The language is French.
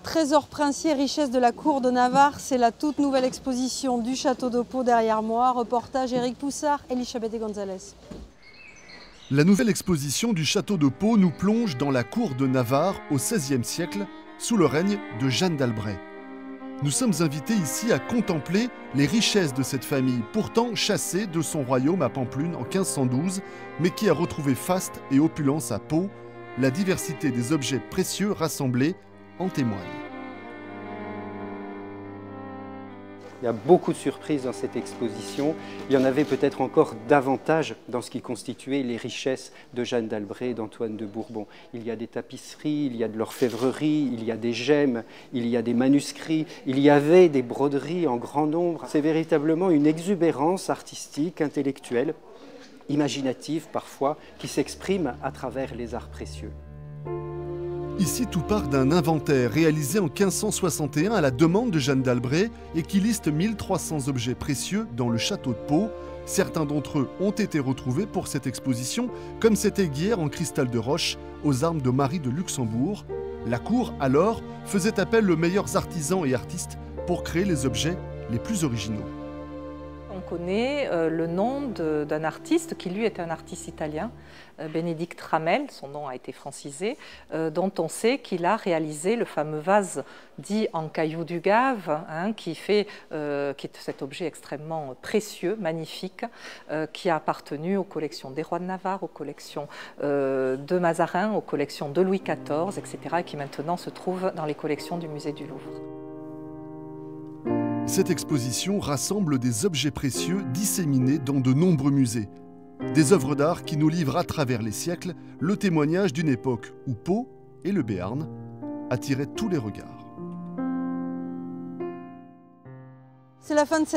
Trésors princiers, richesses de la cour de Navarre, c'est la toute nouvelle exposition du château de Pau derrière moi. Reportage Éric Poussard, Elisabeth Gonzalez. La nouvelle exposition du château de Pau nous plonge dans la cour de Navarre au XVIe siècle, sous le règne de Jeanne d'Albret. Nous sommes invités ici à contempler les richesses de cette famille, pourtant chassée de son royaume à Pampelune en 1512, mais qui a retrouvé faste et opulence à Pau. La diversité des objets précieux rassemblés en témoigne. Il y a beaucoup de surprises dans cette exposition. Il y en avait peut-être encore davantage dans ce qui constituait les richesses de Jeanne d'Albret et d'Antoine de Bourbon. Il y a des tapisseries, il y a de l'orfèvrerie, il y a des gemmes, il y a des manuscrits, il y avait des broderies en grand nombre. C'est véritablement une exubérance artistique, intellectuelle, imaginative parfois, qui s'exprime à travers les arts précieux. Ici, tout part d'un inventaire réalisé en 1561 à la demande de Jeanne d'Albret et qui liste 1300 objets précieux dans le château de Pau. Certains d'entre eux ont été retrouvés pour cette exposition, comme cette aiguière en cristal de roche aux armes de Marie de Luxembourg. La cour, alors, faisait appel aux meilleurs artisans et artistes pour créer les objets les plus originaux. On connaît le nom d'un artiste qui, lui, est un artiste italien, Bénédicte Ramel, son nom a été francisé, dont on sait qu'il a réalisé le fameux vase dit en cailloux du Gave, qui est cet objet extrêmement précieux, magnifique, qui a appartenu aux collections des rois de Navarre, aux collections de Mazarin, aux collections de Louis XIV, etc., et qui maintenant se trouve dans les collections du musée du Louvre. Cette exposition rassemble des objets précieux disséminés dans de nombreux musées. Des œuvres d'art qui nous livrent à travers les siècles le témoignage d'une époque où Pau et le Béarn attiraient tous les regards. C'est la fin de cette